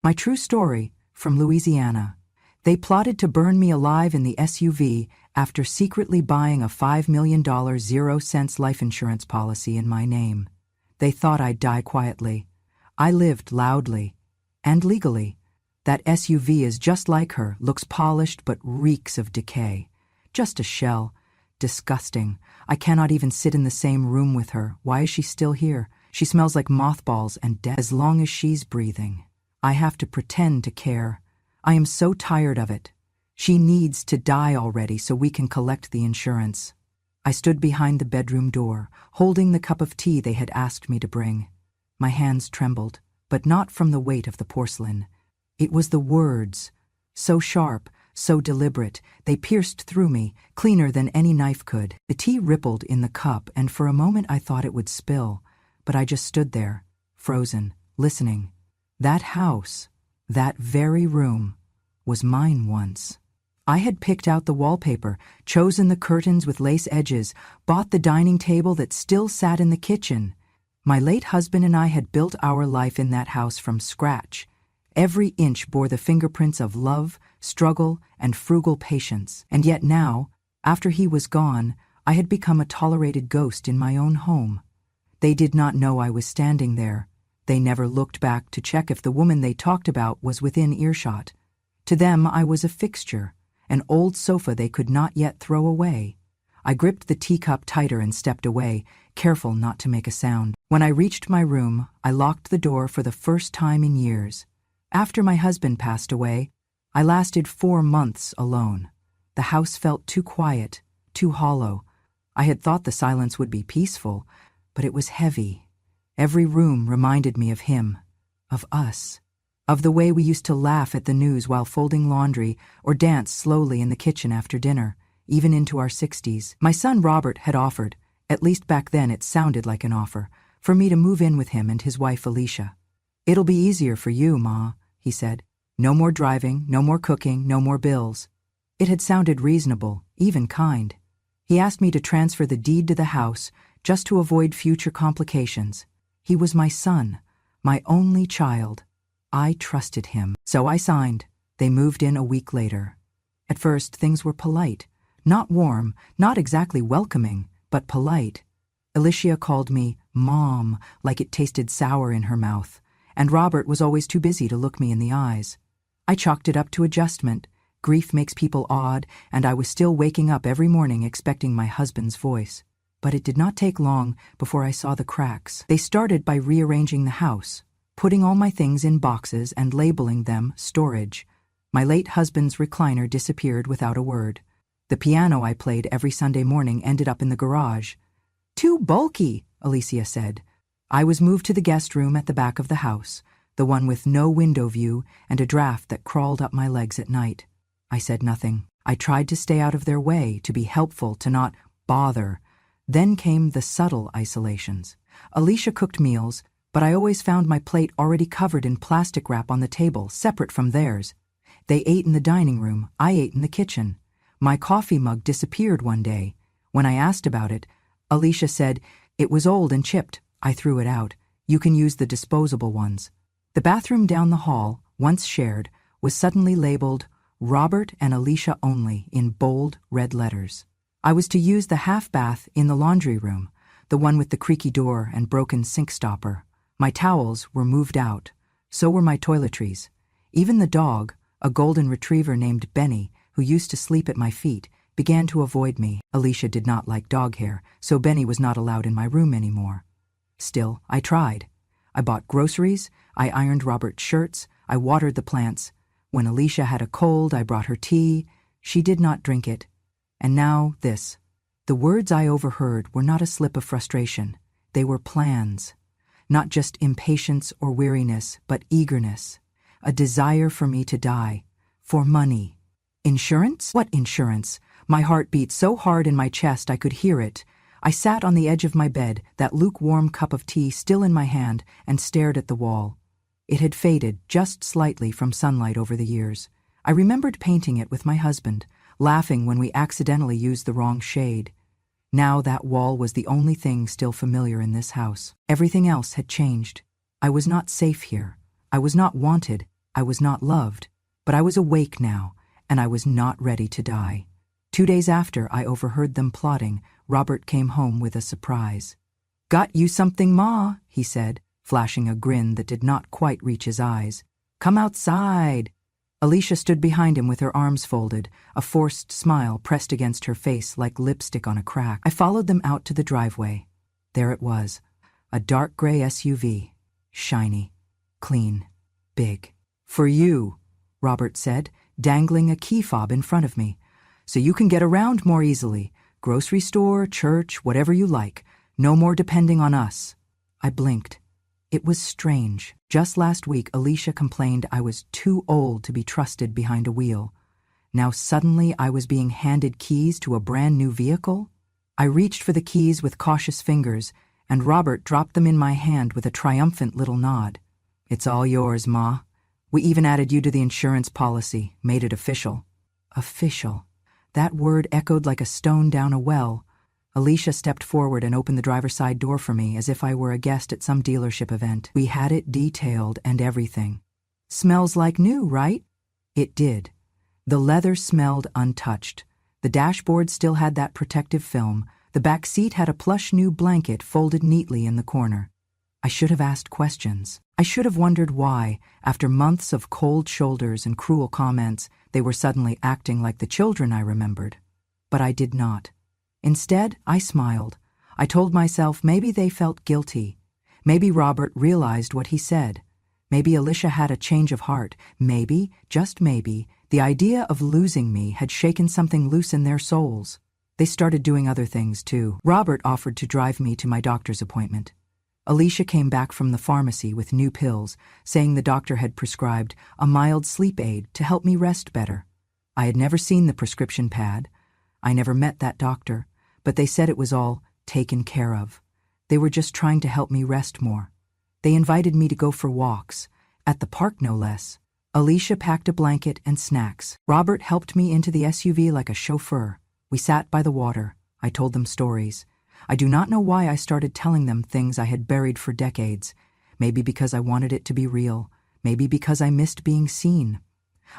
My true story, from Louisiana. They plotted to burn me alive in the SUV after secretly buying a $5 million 0-cents life insurance policy in my name. They thought I'd die quietly. I lived loudly. And legally. That SUV is just like her, looks polished but reeks of decay. Just a shell. Disgusting. I cannot even sit in the same room with her. Why is she still here? She smells like mothballs and death. As long as she's breathing, I have to pretend to care. I am so tired of it. She needs to die already so we can collect the insurance. I stood behind the bedroom door, holding the cup of tea they had asked me to bring. My hands trembled, but not from the weight of the porcelain. It was the words. So sharp, so deliberate, they pierced through me, cleaner than any knife could. The tea rippled in the cup, and for a moment I thought it would spill, but I just stood there, frozen, listening. That house, that very room, was mine once. I had picked out the wallpaper, chosen the curtains with lace edges, bought the dining table that still sat in the kitchen. My late husband and I had built our life in that house from scratch. Every inch bore the fingerprints of love, struggle, and frugal patience. And yet now, after he was gone, I had become a tolerated ghost in my own home. They did not know I was standing there. They never looked back to check if the woman they talked about was within earshot. To them, I was a fixture, an old sofa they could not yet throw away. I gripped the teacup tighter and stepped away, careful not to make a sound. When I reached my room, I locked the door for the first time in years. After my husband passed away, I lasted 4 months alone. The house felt too quiet, too hollow. I had thought the silence would be peaceful, but it was heavy. Every room reminded me of him, of us, of the way we used to laugh at the news while folding laundry or dance slowly in the kitchen after dinner, even into our 60s. My son Robert had offered, at least back then it sounded like an offer, for me to move in with him and his wife Alicia. "It'll be easier for you, Ma," he said. "No more driving, no more cooking, no more bills." It had sounded reasonable, even kind. He asked me to transfer the deed to the house just to avoid future complications. He was my son, my only child. I trusted him. So I signed. They moved in a week later. At first, things were polite. Not warm, not exactly welcoming, but polite. Alicia called me Mom, like it tasted sour in her mouth, and Robert was always too busy to look me in the eyes. I chalked it up to adjustment. Grief makes people odd, and I was still waking up every morning expecting my husband's voice. But it did not take long before I saw the cracks. They started by rearranging the house, putting all my things in boxes and labeling them storage. My late husband's recliner disappeared without a word. The piano I played every Sunday morning ended up in the garage. "Too bulky," Alicia said. I was moved to the guest room at the back of the house, the one with no window view and a draft that crawled up my legs at night. I said nothing. I tried to stay out of their way, to be helpful, to not bother. Then came the subtle isolations. Alicia cooked meals, but I always found my plate already covered in plastic wrap on the table, separate from theirs. They ate in the dining room, I ate in the kitchen. My coffee mug disappeared one day. When I asked about it, Alicia said, "It was old and chipped. I threw it out. You can use the disposable ones." The bathroom down the hall, once shared, was suddenly labeled Robert and Alicia only in bold red letters. I was to use the half bath in the laundry room, the one with the creaky door and broken sink stopper. My towels were moved out. So were my toiletries. Even the dog, a golden retriever named Benny, who used to sleep at my feet, began to avoid me. Alicia did not like dog hair, so Benny was not allowed in my room anymore. Still, I tried. I bought groceries, I ironed Robert's shirts, I watered the plants. When Alicia had a cold, I brought her tea. She did not drink it. And now this. The words I overheard were not a slip of frustration. They were plans. Not just impatience or weariness, but eagerness. A desire for me to die. For money. Insurance? What insurance? My heart beat so hard in my chest I could hear it. I sat on the edge of my bed, that lukewarm cup of tea still in my hand, and stared at the wall. It had faded just slightly from sunlight over the years. I remembered painting it with my husband, laughing when we accidentally used the wrong shade. Now that wall was the only thing still familiar in this house. Everything else had changed. I was not safe here. I was not wanted. I was not loved, but I was awake now, and I was not ready to die. 2 days after I overheard them plotting, Robert came home with a surprise. "Got you something, Ma," he said, flashing a grin that did not quite reach his eyes. "Come outside." Alicia stood behind him with her arms folded, a forced smile pressed against her face like lipstick on a crack. I followed them out to the driveway. There it was, a dark gray SUV. Shiny, clean, big. "For you," Robert said, dangling a key fob in front of me. "So you can get around more easily. Grocery store, church, whatever you like. No more depending on us." I blinked. It was strange. Just last week, Alicia complained I was too old to be trusted behind a wheel. Now suddenly I was being handed keys to a brand new vehicle? I reached for the keys with cautious fingers, and Robert dropped them in my hand with a triumphant little nod. "It's all yours, Ma. We even added you to the insurance policy, made it official." Official. That word echoed like a stone down a well. Alicia stepped forward and opened the driver's side door for me as if I were a guest at some dealership event. We had it detailed and everything. "Smells like new, right?" It did. The leather smelled untouched. The dashboard still had that protective film. The back seat had a plush new blanket folded neatly in the corner. I should have asked questions. I should have wondered why, after months of cold shoulders and cruel comments, they were suddenly acting like the children I remembered. But I did not. Instead, I smiled. I told myself maybe they felt guilty. Maybe Robert realized what he said. Maybe Alicia had a change of heart. Maybe, just maybe, the idea of losing me had shaken something loose in their souls. They started doing other things, too. Robert offered to drive me to my doctor's appointment. Alicia came back from the pharmacy with new pills, saying the doctor had prescribed a mild sleep aid to help me rest better. I had never seen the prescription pad. I never met that doctor, but they said it was all taken care of. They were just trying to help me rest more. They invited me to go for walks, at the park no less. Alicia packed a blanket and snacks. Robert helped me into the SUV like a chauffeur. We sat by the water. I told them stories. I do not know why I started telling them things I had buried for decades. Maybe because I wanted it to be real. Maybe because I missed being seen.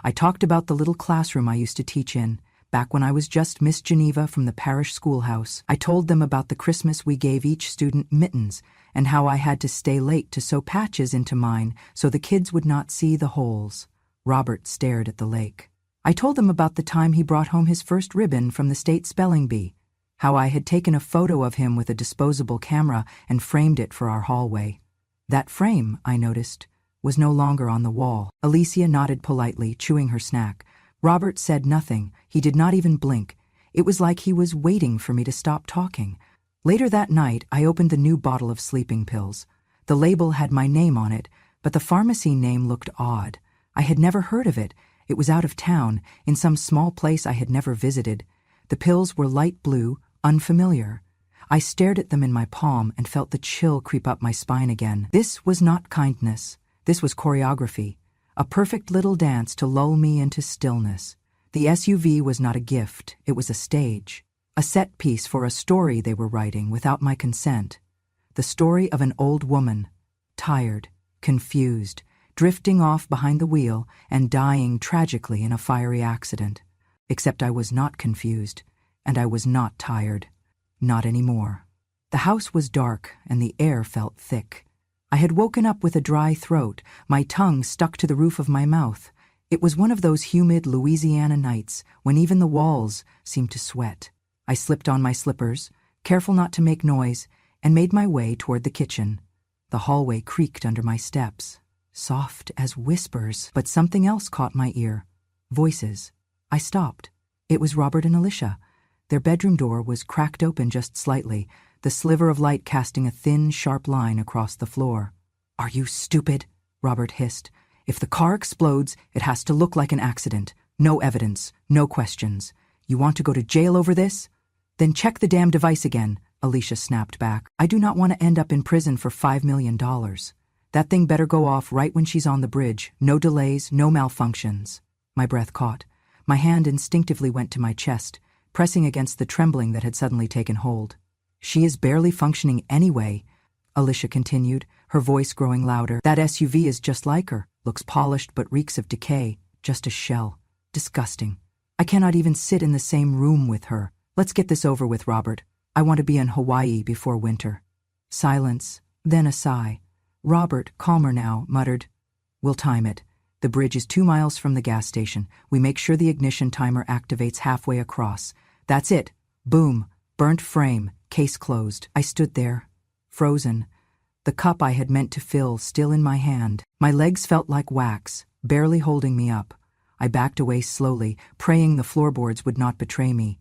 I talked about the little classroom I used to teach in, back when I was just Miss Geneva from the parish schoolhouse. I told them about the Christmas we gave each student mittens, and how I had to stay late to sew patches into mine so the kids would not see the holes. Robert stared at the lake. I told them about the time he brought home his first ribbon from the state spelling bee, how I had taken a photo of him with a disposable camera and framed it for our hallway. That frame, I noticed, was no longer on the wall. Alicia nodded politely, chewing her snack. Robert said nothing. He did not even blink. It was like he was waiting for me to stop talking. Later that night, I opened the new bottle of sleeping pills. The label had my name on it, but the pharmacy name looked odd. I had never heard of it. It was out of town, in some small place I had never visited. The pills were light blue, unfamiliar. I stared at them in my palm and felt the chill creep up my spine again. This was not kindness. This was choreography. A perfect little dance to lull me into stillness. The SUV was not a gift. It was a stage. A set piece for a story they were writing without my consent. The story of an old woman, tired, confused, drifting off behind the wheel and dying tragically in a fiery accident. Except I was not confused, and I was not tired. Not anymore. The house was dark, and the air felt thick. I had woken up with a dry throat, my tongue stuck to the roof of my mouth. It was one of those humid Louisiana nights when even the walls seemed to sweat. I slipped on my slippers, careful not to make noise, and made my way toward the kitchen. The hallway creaked under my steps, soft as whispers, but something else caught my ear. Voices. I stopped. It was Robert and Alicia. Their bedroom door was cracked open just slightly, the sliver of light casting a thin, sharp line across the floor. "Are you stupid?" Robert hissed. "If the car explodes, it has to look like an accident. No evidence, no questions. You want to go to jail over this? Then check the damn device again," Alicia snapped back. "I do not want to end up in prison for $5 million. That thing better go off right when she's on the bridge. No delays, no malfunctions." My breath caught. My hand instinctively went to my chest, pressing against the trembling that had suddenly taken hold. "She is barely functioning anyway," Alicia continued, her voice growing louder. That SUV is just like her, looks polished but reeks of decay, just a shell. Disgusting. I cannot even sit in the same room with her. Let's get this over with, Robert. I want to be in Hawaii before winter. Silence, then a sigh. Robert, calmer now, muttered, "We'll time it. The bridge is 2 miles from the gas station. We make sure the ignition timer activates halfway across. That's it. Boom. Burnt frame. Case closed." I stood there, frozen, the cup I had meant to fill still in my hand. My legs felt like wax, barely holding me up. I backed away slowly, praying the floorboards would not betray me.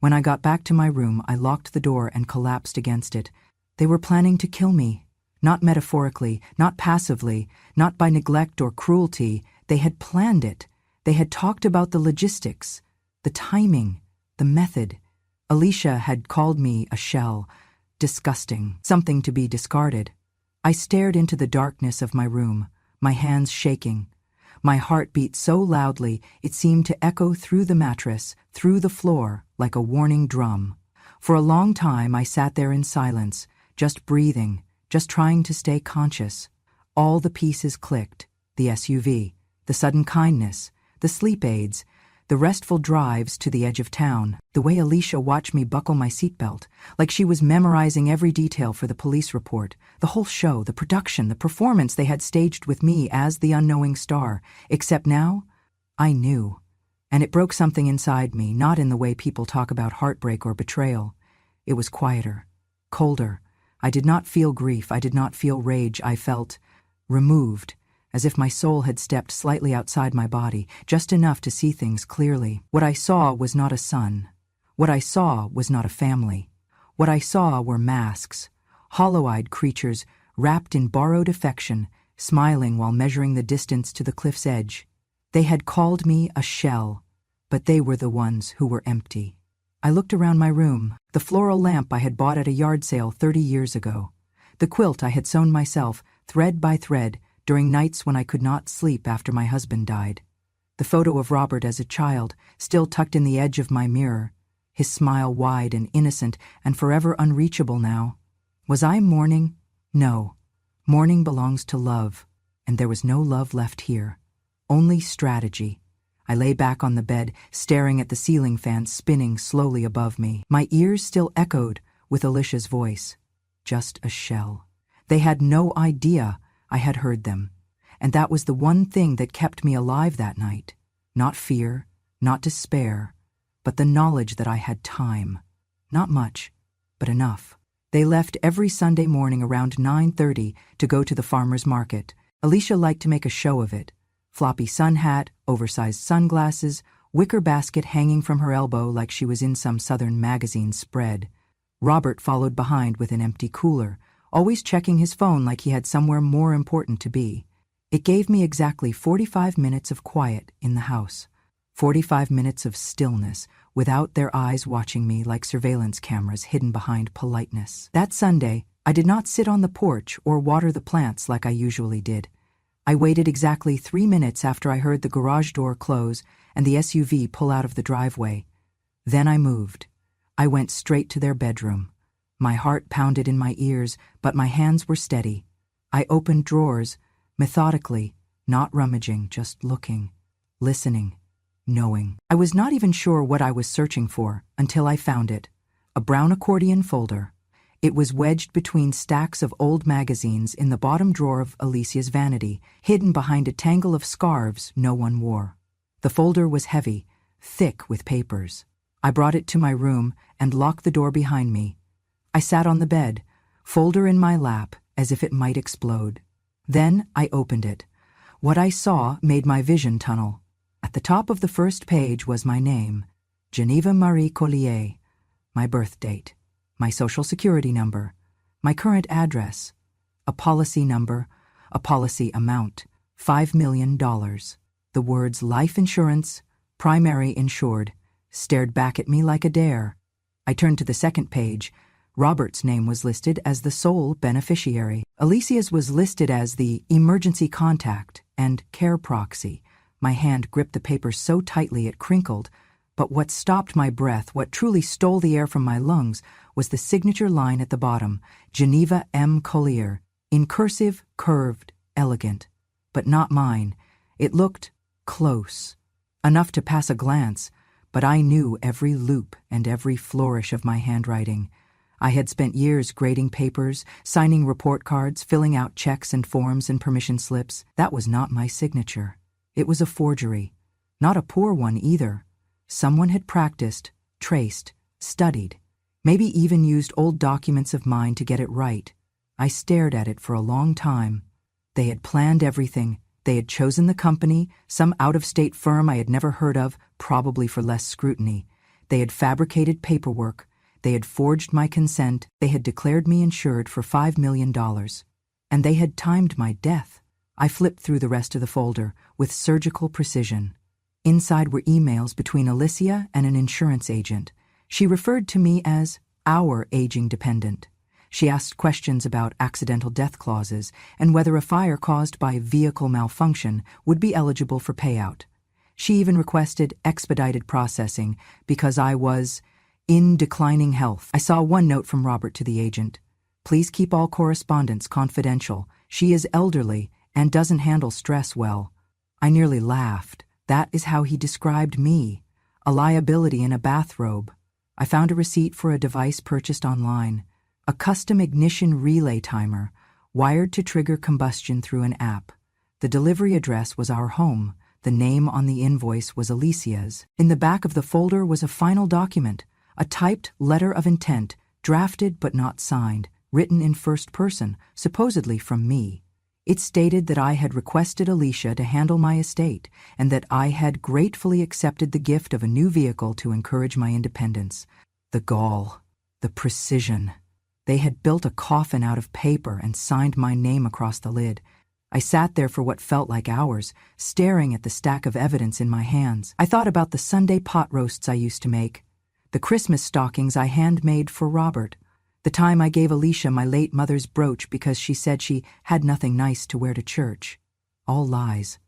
When I got back to my room, I locked the door and collapsed against it. They were planning to kill me. Not metaphorically, not passively, not by neglect or cruelty. They had planned it. They had talked about the logistics, the timing, the method. Alicia had called me a shell, disgusting, something to be discarded. I stared into the darkness of my room, my hands shaking. My heart beat so loudly it seemed to echo through the mattress, through the floor, like a warning drum. For a long time I sat there in silence, just breathing, just trying to stay conscious. All the pieces clicked: the SUV, the sudden kindness, the sleep aids, the restful drives to the edge of town, the way Alicia watched me buckle my seatbelt, like she was memorizing every detail for the police report, the whole show, the production, the performance they had staged with me as the unknowing star. Except now, I knew. And it broke something inside me, not in the way people talk about heartbreak or betrayal. It was quieter, colder. I did not feel grief, I did not feel rage, I felt removed, as if my soul had stepped slightly outside my body, just enough to see things clearly. What I saw was not a son. What I saw was not a family. What I saw were masks, hollow-eyed creatures wrapped in borrowed affection, smiling while measuring the distance to the cliff's edge. They had called me a shell, but they were the ones who were empty. I looked around my room, the floral lamp I had bought at a yard sale 30 years ago, the quilt I had sewn myself, thread by thread, during nights when I could not sleep after my husband died. The photo of Robert as a child, still tucked in the edge of my mirror, his smile wide and innocent and forever unreachable now. Was I mourning? No. Mourning belongs to love, and there was no love left here. Only strategy. I lay back on the bed, staring at the ceiling fan spinning slowly above me. My ears still echoed with Alicia's voice. Just a shell. They had no idea I had heard them, and that was the one thing that kept me alive that night. Not fear, not despair, but the knowledge that I had time. Not much, but enough. They left every Sunday morning around 9:30 to go to the farmer's market. Alicia liked to make a show of it. Floppy sun hat, oversized sunglasses, wicker basket hanging from her elbow like she was in some Southern magazine spread. Robert followed behind with an empty cooler, always checking his phone like he had somewhere more important to be. It gave me exactly 45 minutes of quiet in the house. 45 minutes of stillness, without their eyes watching me like surveillance cameras hidden behind politeness. That Sunday, I did not sit on the porch or water the plants like I usually did. I waited exactly 3 minutes after I heard the garage door close and the SUV pull out of the driveway. Then I moved. I went straight to their bedroom. My heart pounded in my ears, but my hands were steady. I opened drawers, methodically, not rummaging, just looking, listening, knowing. I was not even sure what I was searching for until I found it. A brown accordion folder. It was wedged between stacks of old magazines in the bottom drawer of Alicia's vanity, hidden behind a tangle of scarves no one wore. The folder was heavy, thick with papers. I brought it to my room and locked the door behind me. I sat on the bed, folder in my lap, as if it might explode. Then I opened it. What I saw made my vision tunnel. At the top of the first page was my name, Geneva Marie Collier, my birth date, my social security number, my current address, a policy number, a policy amount, $5 million. The words life insurance, primary insured, stared back at me like a dare. I turned to the second page. Robert's name was listed as the sole beneficiary. Alicia's was listed as the emergency contact and care proxy. My hand gripped the paper so tightly it crinkled, but what stopped my breath, what truly stole the air from my lungs, was the signature line at the bottom, Geneva M. Collier, In cursive, curved, elegant. But not mine. It looked close. Enough to pass a glance, but I knew every loop and every flourish of my handwriting. I had spent years grading papers, signing report cards, filling out checks and forms and permission slips. That was not my signature. It was a forgery. Not a poor one either. Someone had practiced, traced, studied, maybe even used old documents of mine to get it right. I stared at it for a long time. They had planned everything. They had chosen the company, some out-of-state firm I had never heard of, probably for less scrutiny. They had fabricated paperwork. They had forged my consent. They had declared me insured for $5 million. And they had timed my death. I flipped through the rest of the folder with surgical precision. Inside were emails between Alicia and an insurance agent. She referred to me as our aging dependent. She asked questions about accidental death clauses and whether a fire caused by vehicle malfunction would be eligible for payout. She even requested expedited processing because I was in declining health. I saw one note from Robert to the agent. Please keep all correspondence confidential. She is elderly and doesn't handle stress well. I nearly laughed. That is how he described me, a liability in a bathrobe. I found a receipt for a device purchased online. A custom ignition relay timer, wired to trigger combustion through an app. The delivery address was our home. The name on the invoice was Alicia's. In the back of the folder was a final document, a typed letter of intent, drafted but not signed, written in first person, supposedly from me. It stated that I had requested Alicia to handle my estate and that I had gratefully accepted the gift of a new vehicle to encourage my independence. The gall, the precision. They had built a coffin out of paper and signed my name across the lid. I sat there for what felt like hours, staring at the stack of evidence in my hands. I thought about the Sunday pot roasts I used to make, the Christmas stockings I handmade for Robert, the time I gave Alicia my late mother's brooch because she said she had nothing nice to wear to church. All lies.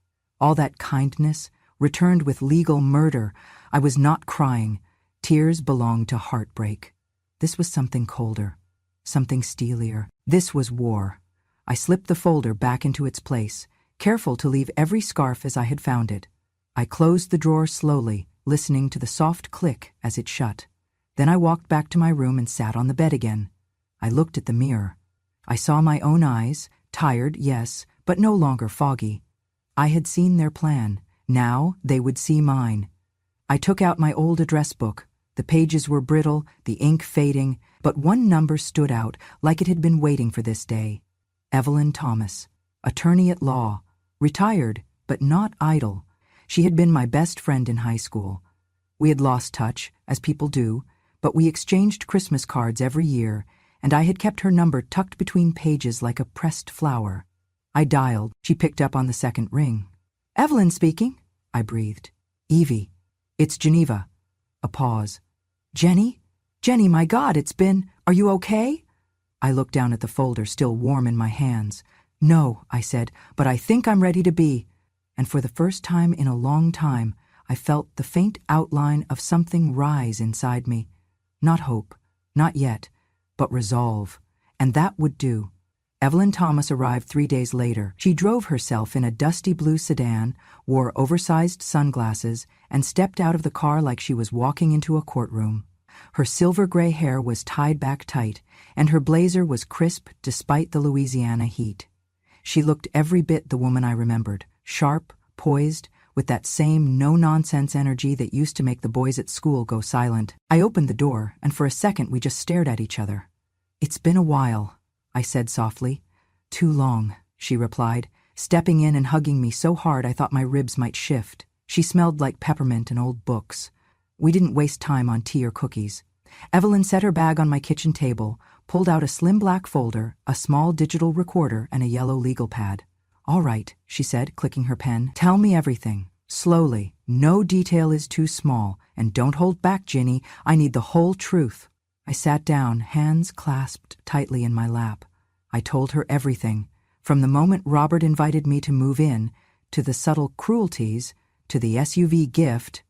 All that kindness, returned with legal murder. I was not crying. Tears belonged to heartbreak. This was something colder. Something steelier. This was war. I slipped the folder back into its place, careful to leave every scarf as I had found it. I closed the drawer slowly, listening to the soft click as it shut. Then I walked back to my room and sat on the bed again. I looked at the mirror. I saw my own eyes, tired, yes, but no longer foggy. I had seen their plan. Now they would see mine. I took out my old address book. The pages were brittle, the ink fading, but one number stood out like it had been waiting for this day. Evelyn Thomas, attorney at law, retired, but not idle. She had been my best friend in high school. We had lost touch, as people do, but we exchanged Christmas cards every year, and I had kept her number tucked between pages like a pressed flower. I dialed. She picked up on the second ring. "Evelyn speaking," I breathed. "Evie. It's Geneva." A pause. "Jenny? Jenny, my God, it's been... Are you okay?" I looked down at the folder, still warm in my hands. "No," I said, "but I think I'm ready to be." And for the first time in a long time, I felt the faint outline of something rise inside me. Not hope, not yet, but resolve. And that would do. Evelyn Thomas arrived 3 days later. She drove herself in a dusty blue sedan, wore oversized sunglasses, and stepped out of the car like she was walking into a courtroom. Her silver-gray hair was tied back tight, and her blazer was crisp despite the Louisiana heat. She looked every bit the woman I remembered, sharp, poised, with that same no-nonsense energy that used to make the boys at school go silent. I opened the door, and for a second we just stared at each other. "It's been a while," I said softly. "Too long," she replied, stepping in and hugging me so hard I thought my ribs might shift. She smelled like peppermint and old books. We didn't waste time on tea or cookies. Evelyn set her bag on my kitchen table, pulled out a slim black folder, a small digital recorder, and a yellow legal pad. "All right," she said, clicking her pen. "Tell me everything. Slowly. No detail is too small. And don't hold back, Ginny. I need the whole truth." I sat down, hands clasped tightly in my lap. I told her everything, from the moment Robert invited me to move in, to the subtle cruelties, to the SUV gift.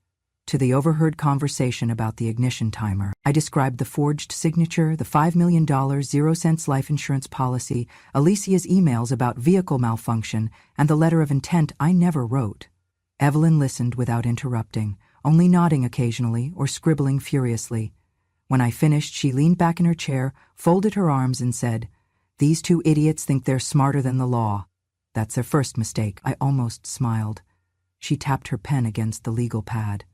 to the overheard conversation about the ignition timer. I described the forged signature, the $5 million 0 cents life insurance policy, Alicia's emails about vehicle malfunction, and the letter of intent I never wrote. Evelyn listened without interrupting, only nodding occasionally or scribbling furiously. When I finished, she leaned back in her chair, folded her arms, and said, "These two idiots think they're smarter than the law. That's their first mistake." I almost smiled. She tapped her pen against the legal pad.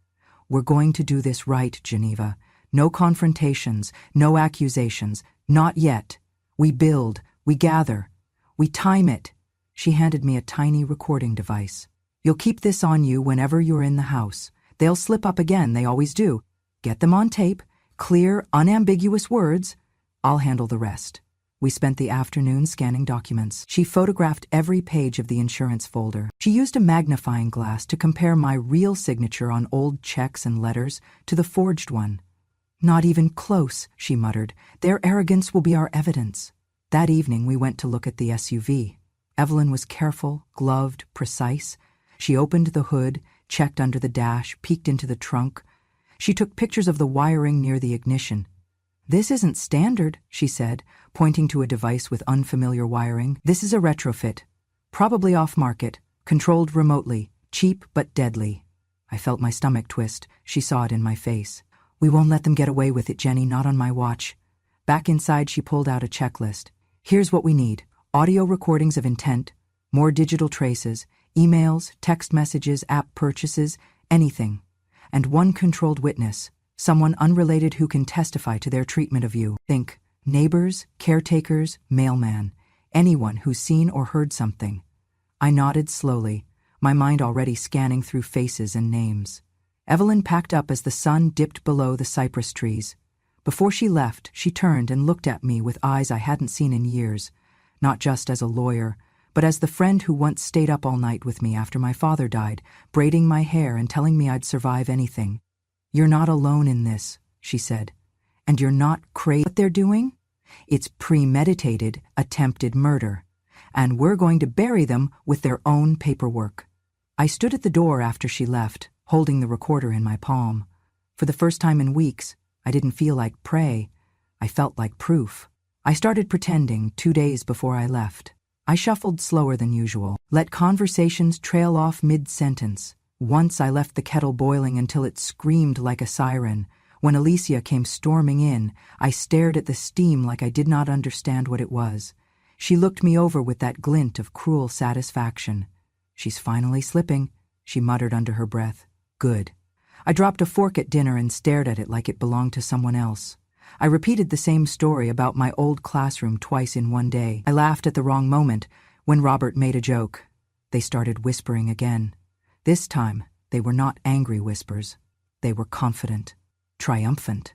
"We're going to do this right, Geneva. No confrontations, no accusations. Not yet. We build, we gather, we time it." She handed me a tiny recording device. "You'll keep this on you whenever you're in the house. They'll slip up again, they always do. Get them on tape, clear, unambiguous words. I'll handle the rest." We spent the afternoon scanning documents. She photographed every page of the insurance folder. She used a magnifying glass to compare my real signature on old checks and letters to the forged one. "Not even close," she muttered. "Their arrogance will be our evidence." That evening we went to look at the SUV. Evelyn was careful, gloved, precise. She opened the hood, checked under the dash, peeked into the trunk. She took pictures of the wiring near the ignition. "This isn't standard," she said, pointing to a device with unfamiliar wiring. "This is a retrofit. Probably off-market, controlled remotely, cheap but deadly." I felt my stomach twist. She saw it in my face. "We won't let them get away with it, Jenny, not on my watch." Back inside, she pulled out a checklist. "Here's what we need: audio recordings of intent, more digital traces, emails, text messages, app purchases, anything. And one controlled witness, someone unrelated who can testify to their treatment of you. Think neighbors, caretakers, mailman, anyone who's seen or heard something." I nodded slowly, my mind already scanning through faces and names. Evelyn packed up as the sun dipped below the cypress trees. Before she left, she turned and looked at me with eyes I hadn't seen in years, not just as a lawyer, but as the friend who once stayed up all night with me after my father died, braiding my hair and telling me I'd survive anything. "You're not alone in this," she said. "And you're not crazy. What they're doing? It's premeditated, attempted murder. And we're going to bury them with their own paperwork." I stood at the door after she left, holding the recorder in my palm. For the first time in weeks, I didn't feel like prey. I felt like proof. I started pretending 2 days before I left. I shuffled slower than usual, let conversations trail off mid-sentence. Once I left the kettle boiling until it screamed like a siren. When Alicia came storming in, I stared at the steam like I did not understand what it was. She looked me over with that glint of cruel satisfaction. "She's finally slipping," she muttered under her breath. "Good." I dropped a fork at dinner and stared at it like it belonged to someone else. I repeated the same story about my old classroom twice in one day. I laughed at the wrong moment when Robert made a joke. They started whispering again. This time, they were not angry whispers. They were confident, triumphant.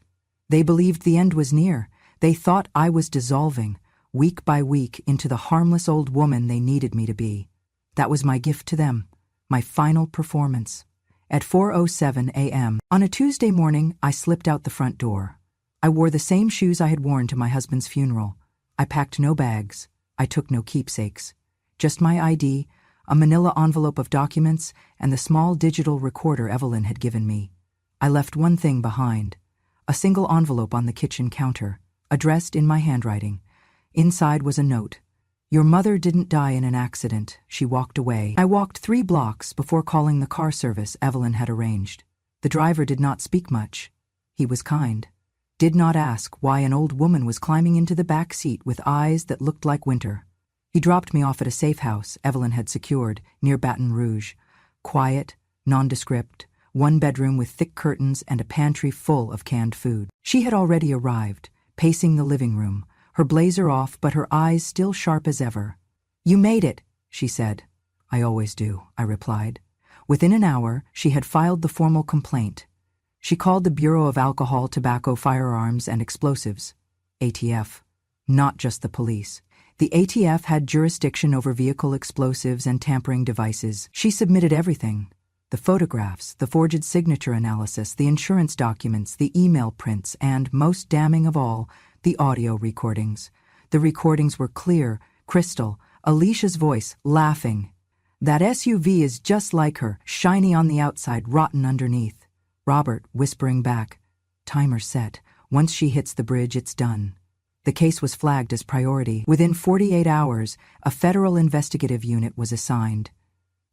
They believed the end was near. They thought I was dissolving, week by week, into the harmless old woman they needed me to be. That was my gift to them, my final performance. At 4:07 a.m. on a Tuesday morning, I slipped out the front door. I wore the same shoes I had worn to my husband's funeral. I packed no bags. I took no keepsakes. Just my ID, a manila envelope of documents, and the small digital recorder Evelyn had given me. I left one thing behind: a single envelope on the kitchen counter, addressed in my handwriting. Inside was a note. "Your mother didn't die in an accident. She walked away." I walked 3 blocks before calling the car service Evelyn had arranged. The driver did not speak much. He was kind. Did not ask why an old woman was climbing into the back seat with eyes that looked like winter. He dropped me off at a safe house Evelyn had secured near Baton Rouge. Quiet, nondescript, 1 bedroom with thick curtains and a pantry full of canned food. She had already arrived, pacing the living room, her blazer off but her eyes still sharp as ever. "You made it," she said. "I always do," I replied. Within an hour, she had filed the formal complaint. She called the Bureau of Alcohol, Tobacco, Firearms, and Explosives, ATF, not just the police. The ATF had jurisdiction over vehicle explosives and tampering devices. She submitted everything: the photographs, the forged signature analysis, the insurance documents, the email prints, and, most damning of all, the audio recordings. The recordings were clear, crystal, Alicia's voice, laughing. "That SUV is just like her, shiny on the outside, rotten underneath." Robert, whispering back, "Timer set. Once she hits the bridge, it's done." The case was flagged as priority. Within 48 hours, a federal investigative unit was assigned.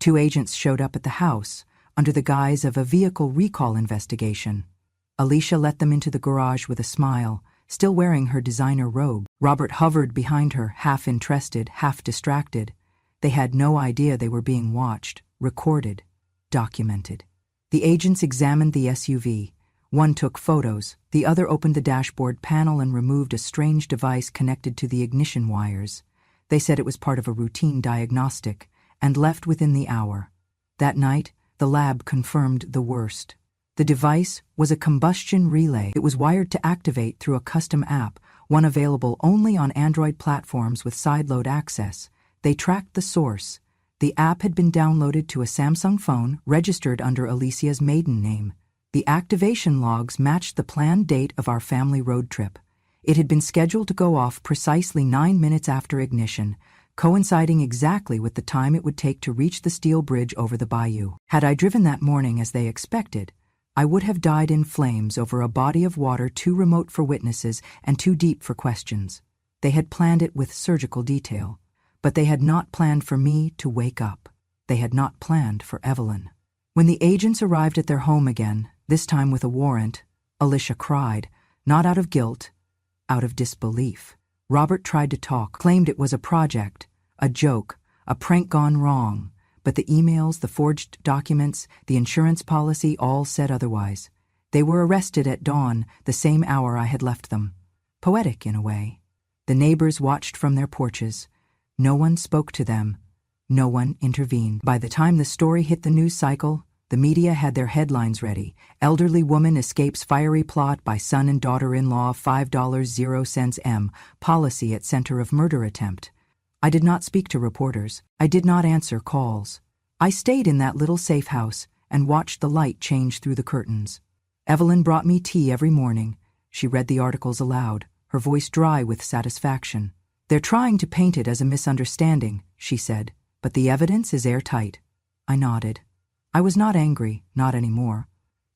2 agents showed up at the house under the guise of a vehicle recall investigation. Alicia let them into the garage with a smile, still wearing her designer robe. Robert hovered behind her, half interested, half distracted. They had no idea they were being watched, recorded, documented. The agents examined the SUV. One took photos, the other opened the dashboard panel and removed a strange device connected to the ignition wires. They said it was part of a routine diagnostic, and left within the hour. That night, the lab confirmed the worst. The device was a combustion relay. It was wired to activate through a custom app, one available only on Android platforms with sideload access. They tracked the source. The app had been downloaded to a Samsung phone registered under Alicia's maiden name. The activation logs matched the planned date of our family road trip. It had been scheduled to go off precisely 9 minutes after ignition, coinciding exactly with the time it would take to reach the steel bridge over the bayou. Had I driven that morning as they expected, I would have died in flames over a body of water too remote for witnesses and too deep for questions. They had planned it with surgical detail, but they had not planned for me to wake up. They had not planned for Evelyn. When the agents arrived at their home again, this time with a warrant, Alicia cried, not out of guilt, out of disbelief. Robert tried to talk, claimed it was a project, a joke, a prank gone wrong, but the emails, the forged documents, the insurance policy all said otherwise. They were arrested at dawn, the same hour I had left them. Poetic in a way. The neighbors watched from their porches. No one spoke to them. No one intervened. By the time the story hit the news cycle, the media had their headlines ready. Elderly woman escapes fiery plot by son and daughter-in-law, $5.00 M, policy at center of murder attempt. I did not speak to reporters. I did not answer calls. I stayed in that little safe house and watched the light change through the curtains. Evelyn brought me tea every morning. She read the articles aloud, her voice dry with satisfaction. "They're trying to paint it as a misunderstanding," she said, "but the evidence is airtight." I nodded. I was not angry, not anymore.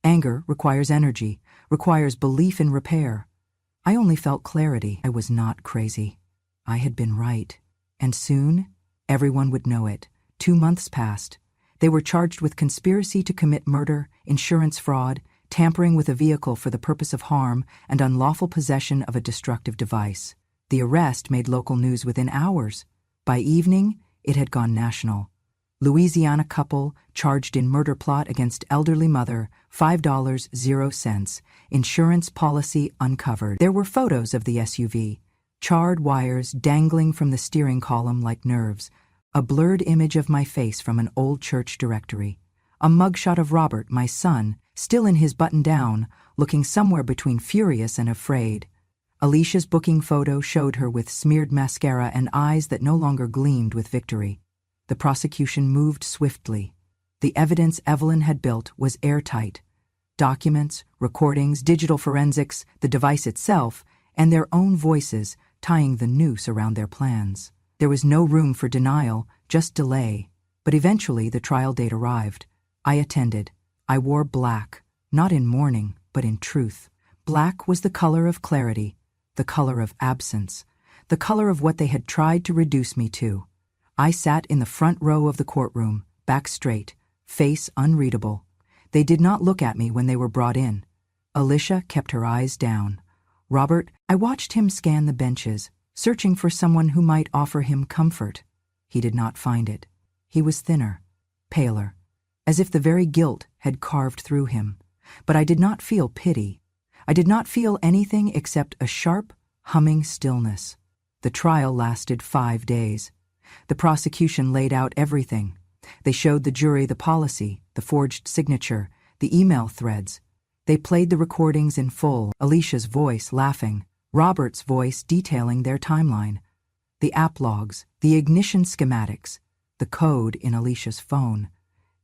Anger requires energy, requires belief in repair. I only felt clarity. I was not crazy. I had been right. And soon, everyone would know it. 2 months passed. They were charged with conspiracy to commit murder, insurance fraud, tampering with a vehicle for the purpose of harm, and unlawful possession of a destructive device. The arrest made local news within hours. By evening, it had gone national. Louisiana couple charged in murder plot against elderly mother, $5.00, insurance policy uncovered. There were photos of the SUV, charred wires dangling from the steering column like nerves, a blurred image of my face from an old church directory, a mugshot of Robert, my son, still in his button-down, looking somewhere between furious and afraid. Alicia's booking photo showed her with smeared mascara and eyes that no longer gleamed with victory. The prosecution moved swiftly. The evidence Evelyn had built was airtight. Documents, recordings, digital forensics, the device itself, and their own voices tying the noose around their plans. There was no room for denial, just delay. But eventually the trial date arrived. I attended. I wore black, not in mourning, but in truth. Black was the color of clarity, the color of absence, the color of what they had tried to reduce me to. I sat in the front row of the courtroom, back straight, face unreadable. They did not look at me when they were brought in. Alicia kept her eyes down. Robert, I watched him scan the benches, searching for someone who might offer him comfort. He did not find it. He was thinner, paler, as if the very guilt had carved through him. But I did not feel pity. I did not feel anything except a sharp, humming stillness. The trial lasted 5 days. The prosecution laid out everything. They showed the jury the policy, the forged signature, the email threads. They played the recordings in full, Alicia's voice laughing, Robert's voice detailing their timeline, the app logs, the ignition schematics, the code in Alicia's phone.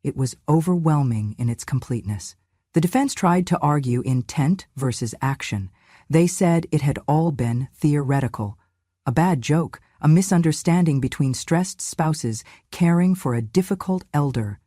It was overwhelming in its completeness. The defense tried to argue intent versus action. They said it had all been theoretical, a bad joke, a misunderstanding between stressed spouses caring for a difficult elder.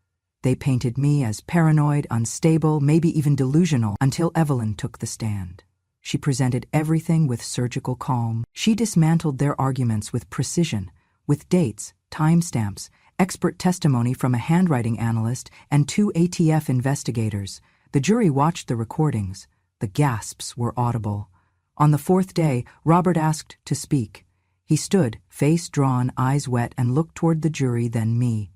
They painted me as paranoid, unstable, maybe even delusional, until Evelyn took the stand. She presented everything with surgical calm. She dismantled their arguments with precision, with dates, timestamps, expert testimony from a handwriting analyst, and 2 ATF investigators. The jury watched the recordings. The gasps were audible. On the 4th day, Robert asked to speak. He stood, face drawn, eyes wet, and looked toward the jury, then me.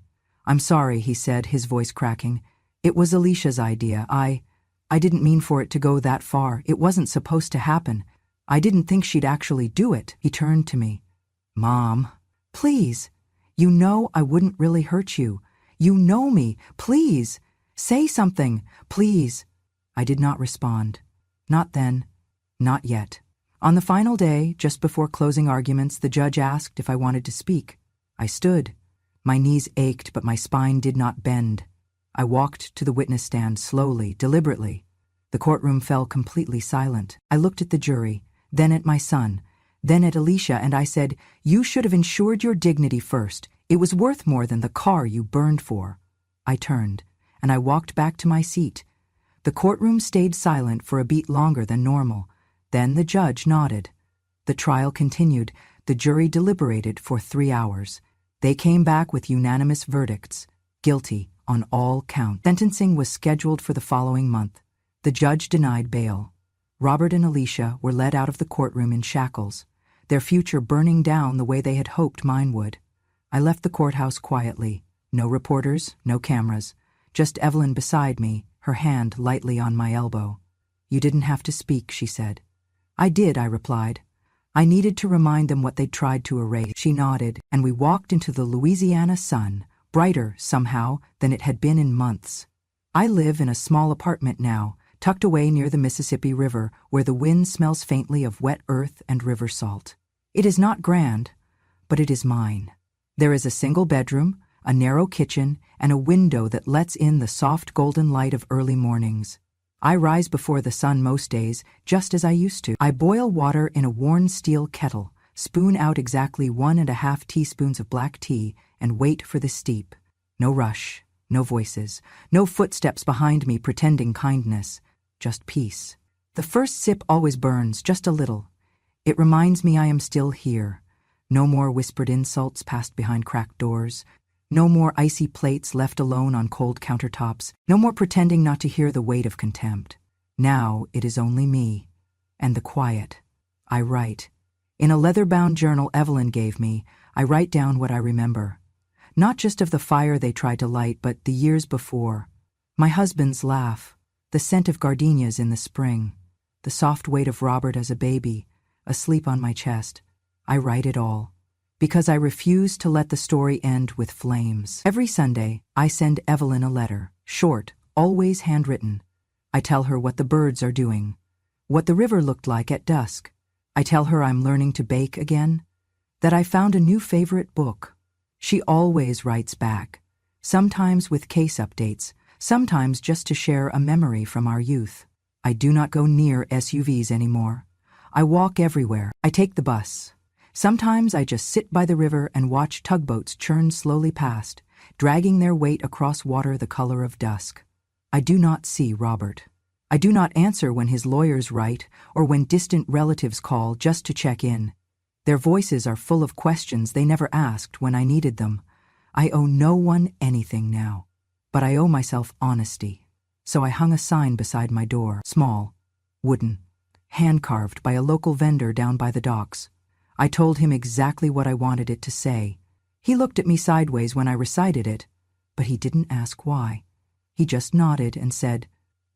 "I'm sorry," he said, his voice cracking. "It was Alicia's idea. I didn't mean for it to go that far. It wasn't supposed to happen. I didn't think she'd actually do it." He turned to me. "Mom, please. You know I wouldn't really hurt you. You know me. Please. Say something. Please." I did not respond. Not then. Not yet. On the final day, just before closing arguments, the judge asked if I wanted to speak. I stood. My knees ached, but my spine did not bend. I walked to the witness stand slowly, deliberately. The courtroom fell completely silent. I looked at the jury, then at my son, then at Alicia, and I said, "You should have ensured your dignity first. It was worth more than the car you burned for." I turned, and I walked back to my seat. The courtroom stayed silent for a beat longer than normal. Then the judge nodded. The trial continued. The jury deliberated for 3 hours. They came back with unanimous verdicts. Guilty on all counts. Sentencing was scheduled for the following month. The judge denied bail. Robert and Alicia were led out of the courtroom in shackles, their future burning down the way they had hoped mine would. I left the courthouse quietly. No reporters, no cameras. Just Evelyn beside me, her hand lightly on my elbow. "You didn't have to speak," she said. "I did," I replied. "I needed to remind them what they'd tried to erase." She nodded, and we walked into the Louisiana sun, brighter, somehow, than it had been in months. I live in a small apartment now, tucked away near the Mississippi River, where the wind smells faintly of wet earth and river salt. It is not grand, but it is mine. There is a single bedroom, a narrow kitchen, and a window that lets in the soft golden light of early mornings. I rise before the sun most days, just as I used to. I boil water in a worn steel kettle, spoon out exactly 1½ teaspoons of black tea, and wait for the steep. No rush, no voices, no footsteps behind me pretending kindness, just peace. The first sip always burns, just a little. It reminds me I am still here. No more whispered insults passed behind cracked doors. No more icy plates left alone on cold countertops. No more pretending not to hear the weight of contempt. Now it is only me. And the quiet. I write. In a leather-bound journal Evelyn gave me, I write down what I remember. Not just of the fire they tried to light, but the years before. My husband's laugh. The scent of gardenias in the spring. The soft weight of Robert as a baby, asleep on my chest. I write it all. Because I refuse to let the story end with flames. Every Sunday, I send Evelyn a letter, short, always handwritten. I tell her what the birds are doing, what the river looked like at dusk. I tell her I'm learning to bake again, that I found a new favorite book. She always writes back, sometimes with case updates, sometimes just to share a memory from our youth. I do not go near SUVs anymore. I walk everywhere. I take the bus. Sometimes I just sit by the river and watch tugboats churn slowly past, dragging their weight across water the color of dusk. I do not see Robert. I do not answer when his lawyers write or when distant relatives call just to check in. Their voices are full of questions they never asked when I needed them. I owe no one anything now, but I owe myself honesty. So I hung a sign beside my door, small, wooden, hand-carved by a local vendor down by the docks. I told him exactly what I wanted it to say. He looked at me sideways when I recited it, but he didn't ask why. He just nodded and said,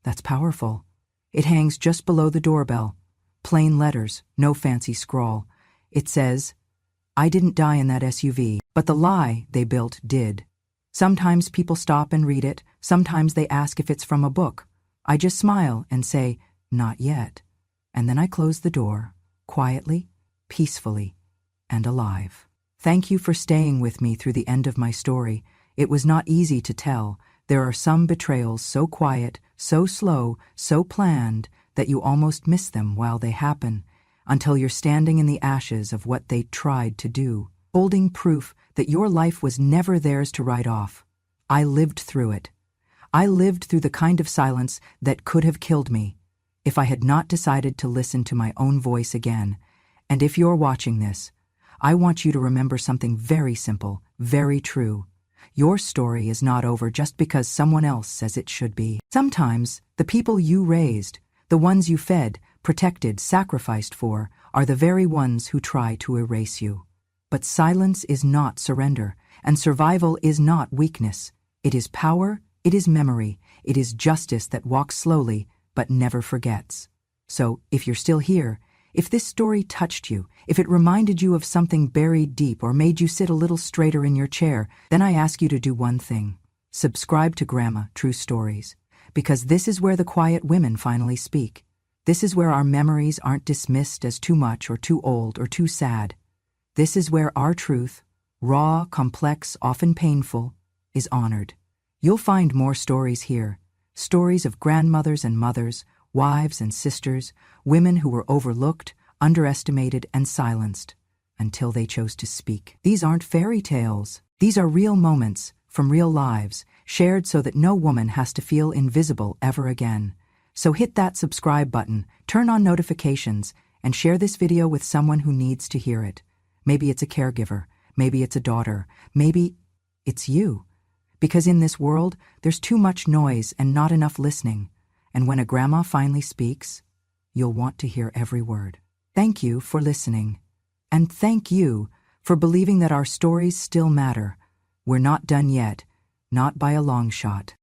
"That's powerful." It hangs just below the doorbell. Plain letters, no fancy scrawl. It says, "I didn't die in that SUV, but the lie they built did." Sometimes people stop and read it. Sometimes they ask if it's from a book. I just smile and say, "Not yet." And then I close the door, quietly, peacefully, and alive. Thank you for staying with me through the end of my story. It was not easy to tell. There are some betrayals so quiet, so slow, so planned, that you almost miss them while they happen, until you're standing in the ashes of what they tried to do, holding proof that your life was never theirs to write off. I lived through it. I lived through the kind of silence that could have killed me if I had not decided to listen to my own voice again. And if you're watching this, I want you to remember something very simple, very true. Your story is not over just because someone else says it should be. Sometimes, the people you raised, the ones you fed, protected, sacrificed for, are the very ones who try to erase you. But silence is not surrender, and survival is not weakness. It is power, it is memory, it is justice that walks slowly but never forgets. So, if you're still here, if this story touched you, if it reminded you of something buried deep or made you sit a little straighter in your chair, then I ask you to do one thing. Subscribe to Grandma True Stories, because this is where the quiet women finally speak. This is where our memories aren't dismissed as too much or too old or too sad. This is where our truth, raw, complex, often painful, is honored. You'll find more stories here, stories of grandmothers and mothers, wives and sisters, women who were overlooked, underestimated, and silenced until they chose to speak. These aren't fairy tales. These are real moments from real lives, shared so that no woman has to feel invisible ever again. So hit that subscribe button, turn on notifications, and share this video with someone who needs to hear it. Maybe it's a caregiver, maybe it's a daughter, maybe it's you. Because in this world, there's too much noise and not enough listening. And when a grandma finally speaks, you'll want to hear every word. Thank you for listening. And thank you for believing that our stories still matter. We're not done yet, not by a long shot.